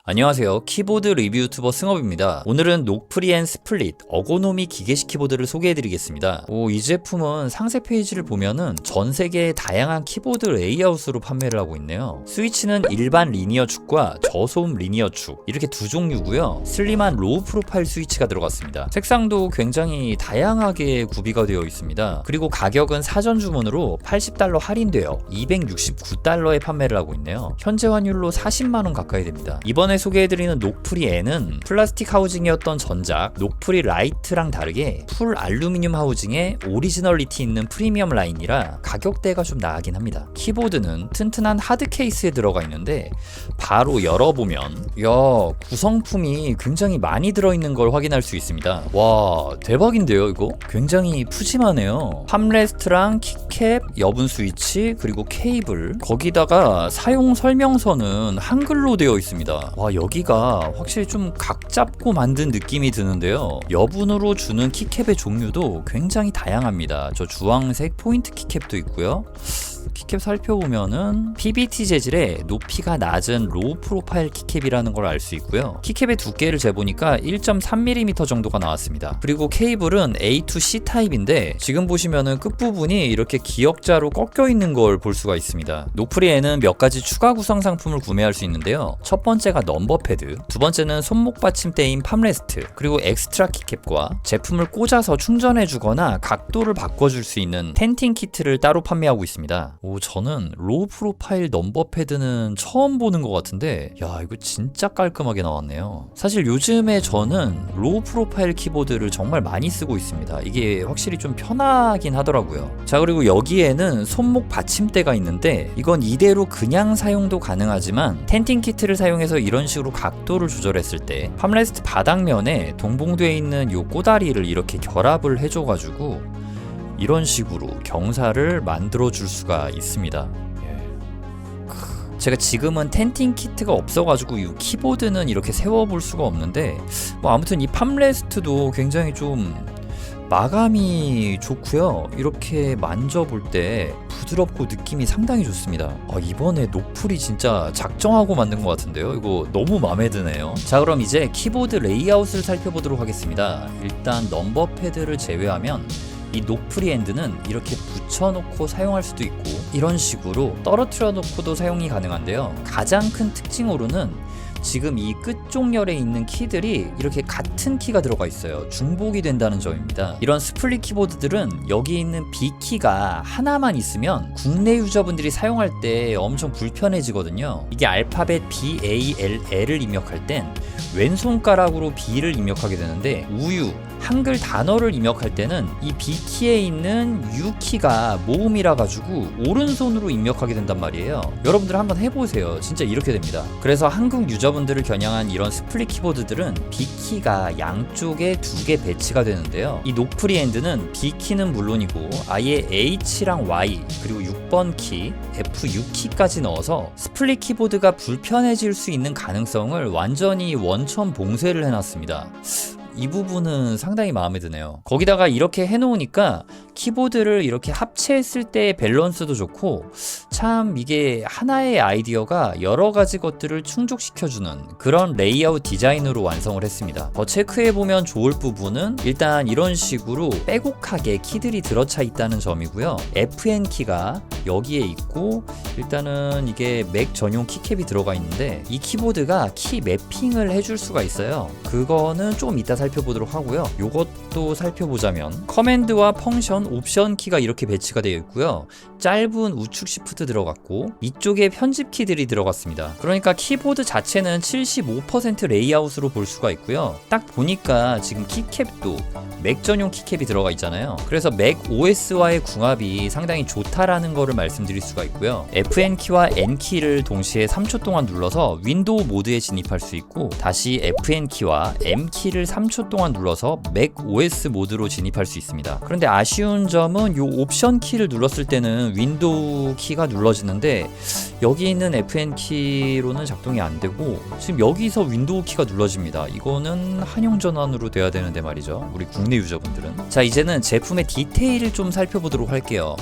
안녕하세요. 키보드 리뷰 유튜버 승업입니다. 오늘은 녹프리 앤 스플릿 어고노미 기계식 키보드를 소개해드리겠습니다. 이 제품은 상세 페이지를 보면은 전 세계의 다양한 키보드 레이아웃으로 판매를 하고 있네요. 스위치는 일반 리니어 축과 저소음 리니어 축 이렇게 두 종류고요. 슬림한 로우 프로파일 스위치가 들어갔습니다. 색상도 굉장히 다양하게 구비가 되어 있습니다. 그리고 가격은 사전 주문으로 $80 할인되어 $269에 판매를 하고 있네요. 현재 환율로 40만원 가까이 됩니다. 이번에 소개해드리는 녹프리 N은 플라스틱 하우징이었던 전작 녹프리 라이트랑 다르게 풀 알루미늄 하우징에 오리지널리티 있는 프리미엄 라인이라 가격대가 좀 나가긴 합니다. 키보드는 튼튼한 하드 케이스에 들어가 있는데 바로 열어보면 구성품이 굉장히 많이 들어있는 걸 확인할 수 있습니다. 와, 대박인데요 이거? 굉장히 푸짐하네요. 팜레스트랑 키캡, 여분 스위치, 그리고 케이블, 거기다가 사용 설명서는 한글로 되어 있습니다. 와, 여기가 확실히 좀 각 잡고 만든 느낌이 드는데요. 여분으로 주는 키캡의 종류도 굉장히 다양합니다. 저 주황색 포인트 키캡도 있고요. 키캡 살펴보면은 PBT 재질의 높이가 낮은 로우 프로파일 키캡이라는 걸 알 수 있고요. 키캡의 두께를 재보니까 1.3mm 정도가 나왔습니다. 그리고 케이블은 A to C 타입인데 지금 보시면은 끝부분이 이렇게 기역자로 꺾여 있는 걸 볼 수가 있습니다. 녹프리에는 몇 가지 추가 구성 상품을 구매할 수 있는데요. 첫 번째가 넘버 패드, 두 번째는 손목 받침대인 팜레스트, 그리고 엑스트라 키캡과 제품을 꽂아서 충전해주거나 각도를 바꿔줄 수 있는 텐팅 키트를 따로 판매하고 있습니다. 저는 로우 프로파일 넘버 패드는 처음 보는 것 같은데 이거 진짜 깔끔하게 나왔네요. 사실 요즘에 저는 로우 프로파일 키보드를 정말 많이 쓰고 있습니다. 이게 확실히 좀 편하긴 하더라고요. 자, 그리고 여기에는 손목 받침대가 있는데 이건 이대로 그냥 사용도 가능하지만 텐팅 키트를 사용해서 이런 식으로 각도를 조절했을 때 팜레스트 바닥면에 동봉되어 있는 요 꼬다리를 이렇게 결합을 해줘가지고 이런 식으로 경사를 만들어 줄 수가 있습니다. 제가 지금은 텐팅 키트가 없어가지고 이 키보드는 이렇게 세워볼 수가 없는데 아무튼 이 팜레스트도 굉장히 좀 마감이 좋고요. 이렇게 만져볼 때 부드럽고 느낌이 상당히 좋습니다. 이번에 녹풀이 진짜 작정하고 만든 것 같은데요. 이거 너무 마음에 드네요. 자, 그럼 이제 키보드 레이아웃을 살펴보도록 하겠습니다. 일단 넘버 패드를 제외하면 이 녹프리 핸드는 이렇게 붙여놓고 사용할 수도 있고 이런 식으로 떨어뜨려 놓고도 사용이 가능한데요. 가장 큰 특징으로는 지금 이 끝쪽열에 있는 키들이 이렇게 같은 키가 들어가 있어요. 중복이 된다는 점입니다. 이런 스플릿 키보드들은 여기 있는 B키가 하나만 있으면 국내 유저분들이 사용할 때 엄청 불편해지거든요. 이게 알파벳 BALL을 입력할 땐 왼손가락으로 B를 입력하게 되는데 우유, 한글 단어를 입력할 때는 이 B키에 있는 U키가 모음이라 가지고 오른손으로 입력하게 된단 말이에요. 여러분들 한번 해보세요. 진짜 이렇게 됩니다. 그래서 한국 유저분들을 겨냥한 이런 스플릿 키보드들은 B키가 양쪽에 2개 배치가 되는데요. 이 녹프리 핸드는 B키는 물론이고 아예 H랑 Y 그리고 6번 키, F6키까지 넣어서 스플릿 키보드가 불편해질 수 있는 가능성을 완전히 원천 봉쇄를 해놨습니다. 이 부분은 상당히 마음에 드네요. 거기다가 이렇게 해놓으니까 키보드를 이렇게 합체했을 때의 밸런스도 좋고 참 이게 하나의 아이디어가 여러 가지 것들을 충족시켜주는 그런 레이아웃 디자인으로 완성을 했습니다. 더 체크해보면 좋을 부분은 일단 이런 식으로 빼곡하게 키들이 들어차 있다는 점이고요. FN키가 여기에 있고 일단은 이게 맥 전용 키캡이 들어가 있는데 이 키보드가 키 매핑을 해줄 수가 있어요. 그거는 좀 이따 살펴보도록 하고요. 요것도 살펴보자면 커맨드와 펑션, 옵션 키가 이렇게 배치가 되어 있고요. 짧은 우측 시프트 들어갔고 이쪽에 편집 키들이 들어갔습니다. 그러니까 키보드 자체는 75% 레이아웃으로 볼 수가 있고요. 딱 보니까 지금 키캡도 맥 전용 키캡이 들어가 있잖아요. 그래서 맥 OS와의 궁합이 상당히 좋다라는 거를 말씀드릴 수가 있고요. FN키와 N키를 동시에 3초 동안 눌러서 윈도우 모드에 진입할 수 있고 다시 FN키와 M키를 3초 3초 동안 눌러서 맥 OS 모드로 진입할 수 있습니다. 그런데 아쉬운 점은 이 옵션 키를 눌렀을 때는 윈도우 키가 눌러지는데 여기 있는 FN 키로는 작동이 안 되고 지금 여기서 윈도우 키가 눌러집니다. 이거는 한용 전환으로 돼야 되는데 말이죠. 우리 국내 유저분들은. 자, 이제는 제품의 디테일을 좀 살펴보도록 할게요.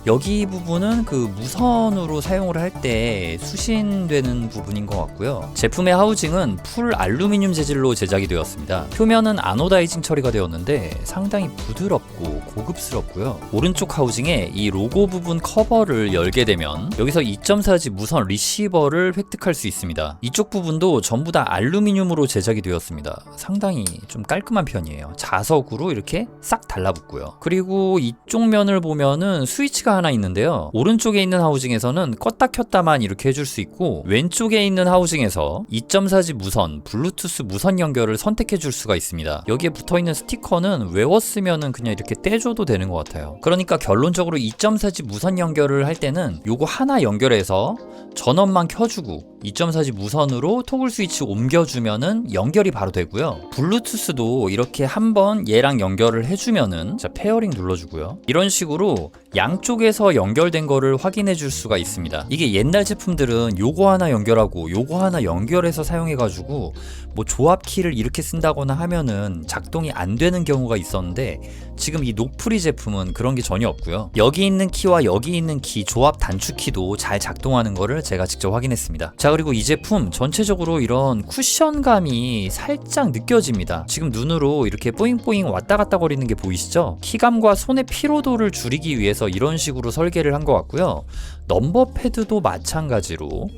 여기 부분은 그 무선으로 사용을 할 때 수신되는 부분인 것 같고요. 제품의 하우징은 풀 알루미늄 재질로 제작이 되었습니다. 표면은 아노다이징 처리가 되었는데 상당히 부드럽고 고급스럽고요. 오른쪽 하우징에 이 로고 부분 커버를 열게 되면 여기서 2.4G 무선 리시버를 획득할 수 있습니다. 이쪽 부분도 전부 다 알루미늄으로 제작이 되었습니다. 상당히 좀 깔끔한 편이에요. 자석으로 이렇게 싹 달라붙고요. 그리고 이쪽 면을 보면은 스위치가 하나 있는데요. 오른쪽에 있는 하우징에서는 껐다 켰다만 이렇게 해줄 수 있고 왼쪽에 있는 하우징에서 2.4G 무선, 블루투스 무선 연결을 선택해 줄 수가 있습니다. 여기에 붙어있는 스티커는 외웠으면은 그냥 이렇게 떼줘도 되는 것 같아요. 그러니까 결론적으로 2.4G 무선 연결을 할 때는 요거 하나 연결해서 전원만 켜주고 2.4G 무선으로 토글 스위치 옮겨주면은 연결이 바로 되고요. 블루투스도 이렇게 한번 얘랑 연결을 해주면은 자, 페어링 눌러주고요. 이런 식으로 양쪽에서 연결된 거를 확인해 줄 수가 있습니다. 이게 옛날 제품들은 요거 하나 연결하고 요거 하나 연결해서 사용해가지고 뭐 조합 키를 이렇게 쓴다거나 하면은 작동이 안 되는 경우가 있었는데 지금 이 녹프리 제품은 그런 게 전혀 없고요. 여기 있는 키와 여기 있는 키 조합 단축 키도 잘 작동하는 거를 제가 직접 확인했습니다. 자, 그리고 이 제품 전체적으로 이런 쿠션감이 살짝 느껴집니다. 지금 눈으로 이렇게 뽀잉뽀잉 왔다 갔다 거리는 게 보이시죠? 키감과 손의 피로도를 줄이기 위해서 이런 식으로 설계를 한 것 같고요. 넘버 패드도 마찬가지로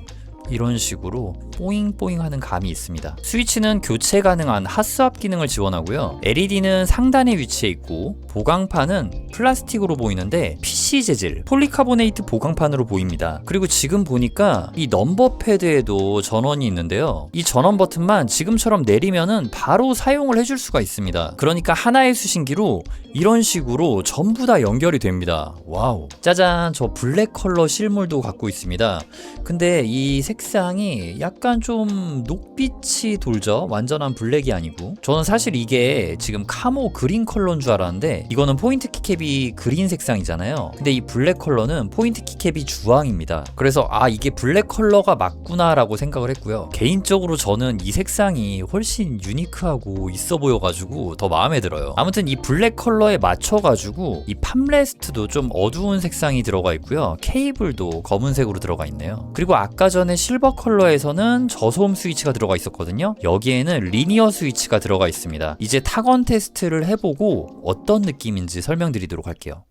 이런 식으로 뽀잉뽀잉 하는 감이 있습니다. 스위치는 교체 가능한 핫스왑 기능을 지원하고요. LED는 상단에 위치해 있고 보강판은 플라스틱으로 보이는데 PC 재질 폴리카보네이트 보강판으로 보입니다. 그리고 지금 보니까 이 넘버 패드에도 전원이 있는데요. 이 전원 버튼만 지금처럼 내리면은 바로 사용을 해줄 수가 있습니다. 그러니까 하나의 수신기로 이런 식으로 전부 다 연결이 됩니다. 와우. 짜잔, 저 블랙 컬러 실물도 갖고 있습니다. 근데 이 색상이 약간 좀 녹빛이 돌죠. 완전한 블랙이 아니고. 저는 사실 이게 지금 카모 그린 컬러인 줄 알았는데 이거는 포인트 키캡이 그린 색상이잖아요. 근데 이 블랙 컬러는 포인트 키캡이 주황입니다. 그래서 아, 이게 블랙 컬러가 맞구나 라고 생각을 했고요. 개인적으로 저는 이 색상이 훨씬 유니크하고 있어 보여가지고 더 마음에 들어요. 아무튼 이 블랙 컬러에 맞춰가지고 이 팜레스트도 좀 어두운 색상이 들어가 있고요. 케이블도 검은색으로 들어가 있네요. 그리고 아까 전에 실버 컬러에서는 저소음 스위치가 들어가 있었거든요. 여기에는 리니어 스위치가 들어가 있습니다. 이제 타건 테스트를 해보고 어떤 느낌인지 설명드리도록 할게요.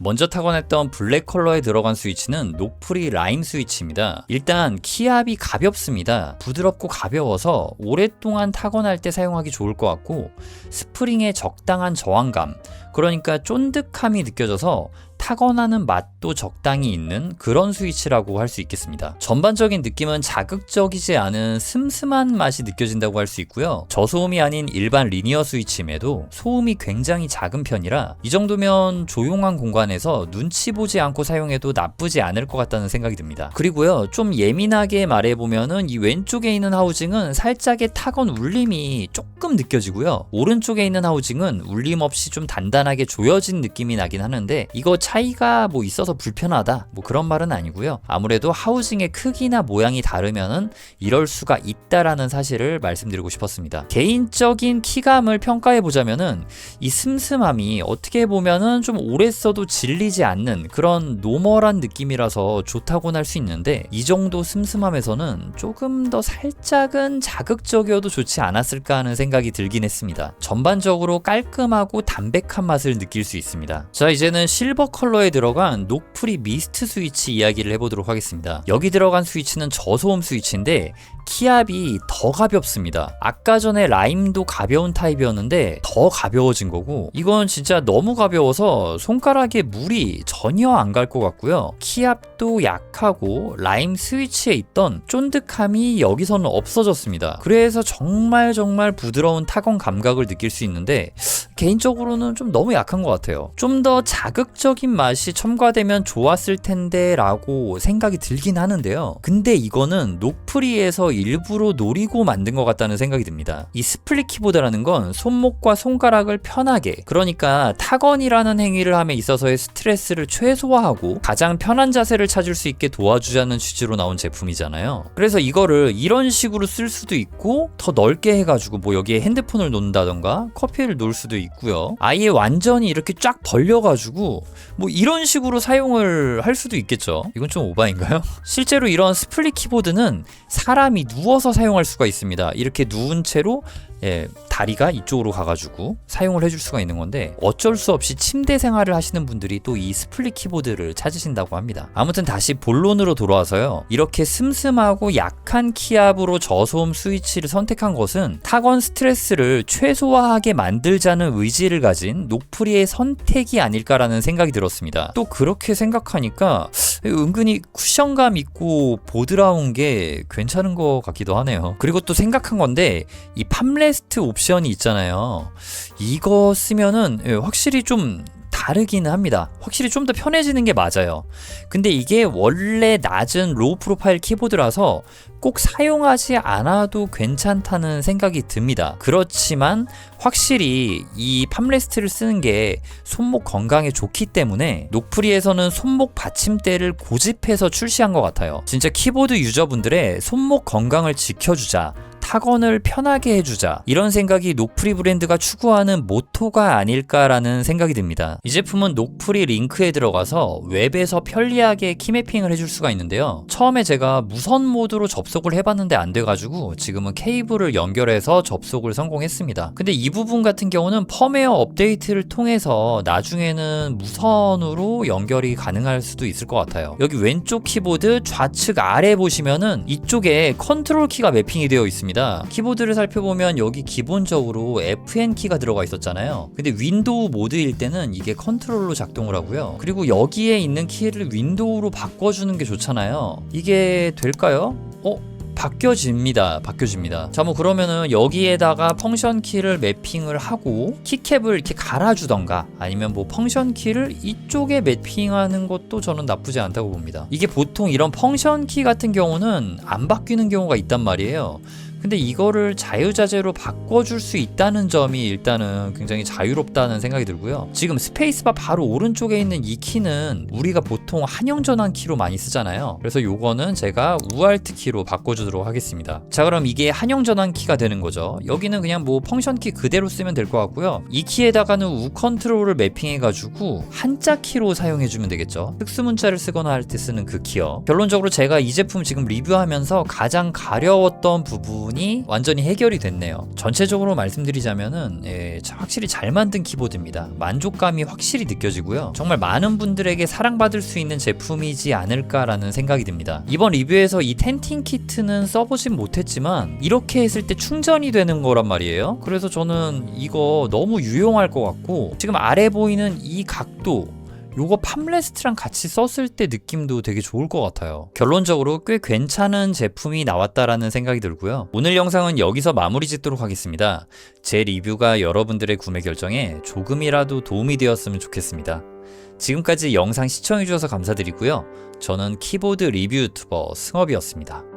먼저 타건했던 블랙 컬러에 들어간 스위치는 녹프리 라임 스위치입니다. 일단 키압이 가볍습니다. 부드럽고 가벼워서 오랫동안 타건할 때 사용하기 좋을 것 같고 스프링의 적당한 저항감, 그러니까 쫀득함이 느껴져서 타건하는 맛도 적당히 있는 그런 스위치라고 할 수 있겠습니다. 전반적인 느낌은 자극적이지 않은 슴슴한 맛이 느껴진다고 할 수 있고요. 저소음이 아닌 일반 리니어 스위치임에도 소음이 굉장히 작은 편이라 이 정도면 조용한 공간에서 눈치 보지 않고 사용해도 나쁘지 않을 것 같다는 생각이 듭니다. 그리고요, 좀 예민하게 말해보면은 이 왼쪽에 있는 하우징은 살짝의 타건 울림이 조금 느껴지고요. 오른쪽에 있는 하우징은 울림 없이 좀 단단하게 조여진 느낌이 나긴 하는데 이거 차이가 뭐 있어서 불편하다 뭐 그런 말은 아니고요. 아무래도 하우징의 크기나 모양이 다르면은 이럴 수가 있다라는 사실을 말씀드리고 싶었습니다. 개인적인 키감을 평가해 보자면은 이 슴슴함이 어떻게 보면은 좀 오래 써도 질리지 않는 그런 노멀한 느낌이라서 좋다고는 할 수 있는데 이 정도 슴슴함에서는 조금 더 살짝은 자극적이어도 좋지 않았을까 하는 생각이 들긴 했습니다. 전반적으로 깔끔하고 담백한 맛을 느낄 수 있습니다. 자, 이제는 실버 컬러에 들어간 녹프리 미스트 스위치 이야기를 해보도록 하겠습니다. 여기 들어간 스위치는 저소음 스위치인데 키압이 더 가볍습니다. 아까 전에 라임도 가벼운 타입이었는데 더 가벼워진 거고 이건 진짜 너무 가벼워서 손가락에 물이 전혀 안 갈 것 같고요. 키압도 약하고 라임 스위치에 있던 쫀득함이 여기서는 없어졌습니다. 그래서 정말 부드러운 타건 감각을 느낄 수 있는데 개인적으로는 좀 너무 약한 것 같아요. 좀 더 자극적인 맛이 첨가되면 좋았을 텐데 라고 생각이 들긴 하는데요. 근데 이거는 녹프리에서 일부러 노리고 만든 것 같다는 생각이 듭니다. 이 스플릿 키보드라는 건 손목과 손가락을 편하게, 그러니까 타건이라는 행위를 함에 있어서의 스트레스를 최소화하고 가장 편한 자세를 찾을 수 있게 도와주자는 취지로 나온 제품이잖아요. 그래서 이거를 이런 식으로 쓸 수도 있고 더 넓게 해가지고 뭐 여기에 핸드폰을 놓는다던가 커피를 놓을 수도 있고요. 아예 완전히 이렇게 쫙 벌려가지고 뭐 이런 식으로 사용을 할 수도 있겠죠. 이건 좀 오바인가요? 실제로 이런 스플릿 키보드는 사람이 누워서 사용할 수가 있습니다. 이렇게 누운 채로 다리가 이쪽으로 가가지고 사용을 해줄 수가 있는 건데 어쩔 수 없이 침대 생활을 하시는 분들이 또 이 스플릿 키보드를 찾으신다고 합니다. 아무튼 다시 본론으로 돌아와서요. 이렇게 슴슴하고 약한 키압으로 저소음 스위치를 선택한 것은 타건 스트레스를 최소화하게 만들자는 의지를 가진 녹프리의 선택이 아닐까라는 생각이 들었습니다. 또 그렇게 생각하니까 은근히 쿠션감 있고 보드라운 게 괜찮은 것 같기도 하네요. 그리고 또 생각한 건데 이 팜레스트 옵션이 있잖아요. 이거 쓰면은 확실히 좀 다르기는 합니다. 확실히 좀 더 편해지는 게 맞아요. 근데 이게 원래 낮은 로우 프로파일 키보드라서 꼭 사용하지 않아도 괜찮다는 생각이 듭니다. 그렇지만 확실히 이 팜레스트를 쓰는 게 손목 건강에 좋기 때문에 녹프리에서는 손목 받침대를 고집해서 출시한 것 같아요. 진짜 키보드 유저분들의 손목 건강을 지켜주자, 타건을 편하게 해주자, 이런 생각이 녹프리 브랜드가 추구하는 모토가 아닐까라는 생각이 듭니다. 이 제품은 녹프리 링크에 들어가서 웹에서 편리하게 키매핑을 해줄 수가 있는데요. 처음에 제가 무선 모드로 접속을 해봤는데 안 돼가지고 지금은 케이블을 연결해서 접속을 성공했습니다. 근데 이 부분 같은 경우는 펌웨어 업데이트를 통해서 나중에는 무선으로 연결이 가능할 수도 있을 것 같아요. 여기 왼쪽 키보드 좌측 아래 보시면은 이쪽에 컨트롤 키가 매핑이 되어 있습니다. 키보드를 살펴보면 여기 기본적으로 FN 키가 들어가 있었잖아요. 근데 윈도우 모드일 때는 이게 컨트롤로 작동을 하고요. 그리고 여기에 있는 키를 윈도우로 바꿔주는 게 좋잖아요. 이게 될까요? 바뀌어집니다. 자, 뭐 그러면은 여기에다가 펑션 키를 매핑을 하고 키캡을 이렇게 갈아주던가 아니면 뭐 펑션 키를 이쪽에 매핑하는 것도 저는 나쁘지 않다고 봅니다. 이게 보통 이런 펑션 키 같은 경우는 안 바뀌는 경우가 있단 말이에요. 근데 이거를 자유자재로 바꿔줄 수 있다는 점이 일단은 굉장히 자유롭다는 생각이 들고요. 지금 스페이스바 바로 오른쪽에 있는 이 키는 우리가 보통 한영 전환 키로 많이 쓰잖아요. 그래서 요거는 제가 우알트 키로 바꿔주도록 하겠습니다. 자, 그럼 이게 한영 전환 키가 되는 거죠. 여기는 그냥 뭐 펑션 키 그대로 쓰면 될 것 같고요. 이 키에다가는 우 컨트롤을 매핑해가지고 한자 키로 사용해주면 되겠죠. 특수문자를 쓰거나 할 때 쓰는 그 키요. 결론적으로 제가 이 제품 지금 리뷰하면서 가장 가려웠던 부분이 완전히 해결이 됐네요. 전체적으로 말씀드리자면은 확실히 잘 만든 키보드입니다. 만족감이 확실히 느껴지고요. 정말 많은 분들에게 사랑받을 수 있는 제품이지 않을까라는 생각이 듭니다. 이번 리뷰에서 이 텐팅 키트는 써보진 못했지만 이렇게 했을 때 충전이 되는 거란 말이에요. 그래서 저는 이거 너무 유용할 것 같고 지금 아래 보이는 이 각도, 요거 팜레스트랑 같이 썼을 때 느낌도 되게 좋을 것 같아요. 결론적으로 꽤 괜찮은 제품이 나왔다라는 생각이 들고요. 오늘 영상은 여기서 마무리 짓도록 하겠습니다. 제 리뷰가 여러분들의 구매 결정에 조금이라도 도움이 되었으면 좋겠습니다. 지금까지 영상 시청해주셔서 감사드리고요. 저는 키보드 리뷰 유튜버 승업이었습니다.